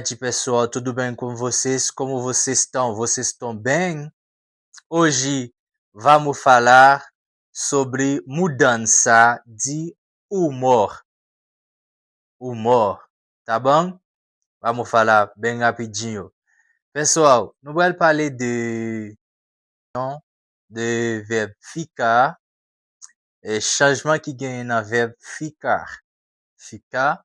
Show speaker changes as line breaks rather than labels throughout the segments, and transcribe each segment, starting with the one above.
Noite, pessoal, tudo bem com vocês? Como vocês estão? Vocês estão bem? Hoje vamos falar sobre mudança de humor. Humor, tá bom? Vamos falar bem rapidinho. Pessoal, nous allons parler de verbe ficar et changement qui gagne dans verbe ficar. Ficar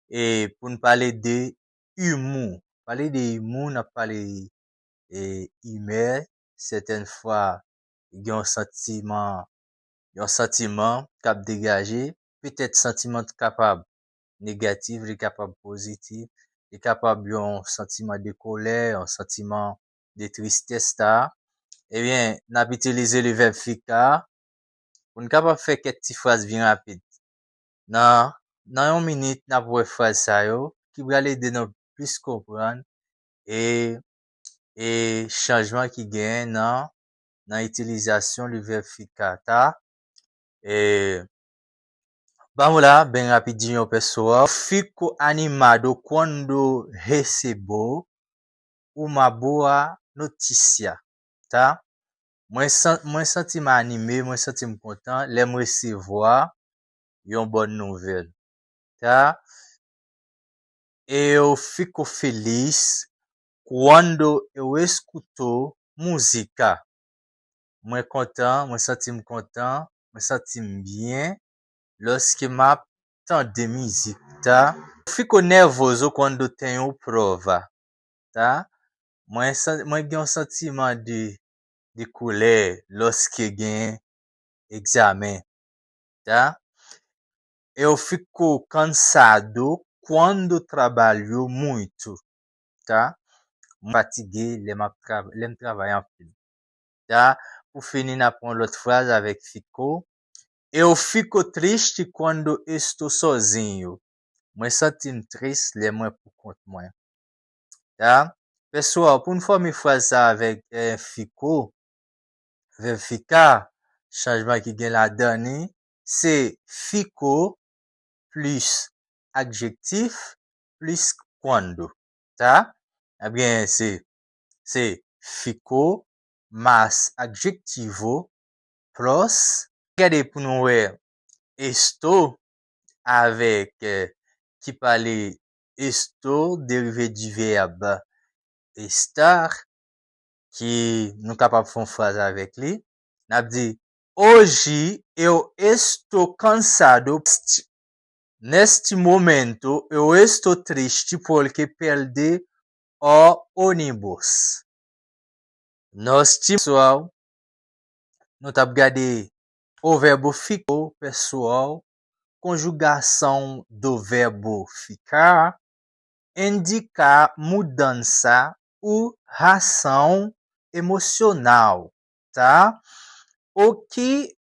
et pour nous parler de humour. Parler de humour, on a parlé humeur, certaines fois, il y a un sentiment cap dégagé, peut-être sentiment capable négatif, il est capable positif, il est capable un sentiment de colère, un sentiment de tristesse, ça. Eh bien, n'a pas utilisé le verbe ficar, pour ne capable faire quelques petites phrases bien rapides. Dans, dans une minute, n'a pas phrase ça yo, qui va aider nous plus comprendre et changement qui gagne dans utilisation du verbe ficar, tá? Vamos lá, bem rapidinho, pessoal. Fico animado quando recebo uma boa notícia, tá? Moi senti-me animé, moi senti-me content, l'aime recevoir une bonne nouvelle, tá? Eu fico feliz quando eu escuto música. Moi content, moi senti-me content, moi senti-me bien lorsque m'entends de musique, tá? Eu fico nervoso quando tenho prova, tá? Moi gen un sentiment de colère lorsque gen examen, tá? Eu fico cansado quando trabalho muito, tá? Fatigué, l'aime travailler en plus, tá? Pour finir, n'apprend l'autre phrase avec fico. Eu fico triste quando estou sozinho. Moi senti-me triste, les moi pour compte moi. Tá? Pessoal, pour une fois me phrase ça avec fico, verbe ficar, changement qui gagne la dernière, c'est fico plus adjectif plus quando. Tá? Eh bien, c'est fico mais adjectivo plus, regardez pour nous voir, estou avec qui parlait estou dérivé du verbe estar que nous capable de faire une phrase avec lui. N'a dit hoje eu estou cansado. Neste momento eu estou triste porque perdi o ônibus. Nós, pessoal, nous t'a regardé o verbo ficou, pessoal, conjugação do verbo ficar, indicar mudança ou reação emocional, tá? O que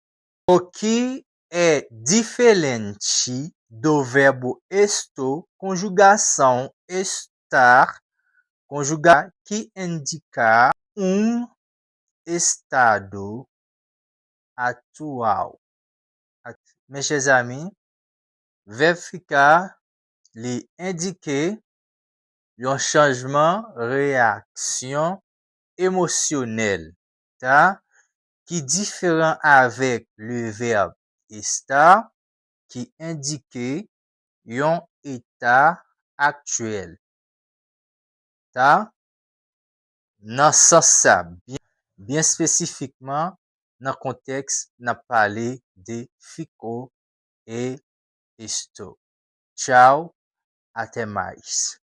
é diferente do verbo estou, conjugação estar, conjugar que indica estado atual. Mes chers amis, verbe ficar li indique un changement réaction émotionnelle, tá? Qui différent avec le verbe estar qui indique un état actuel, tá? Dans ce sens, bien spécifiquement, dans le contexte, n'a parlé de fico et esto. Tchau, até mais.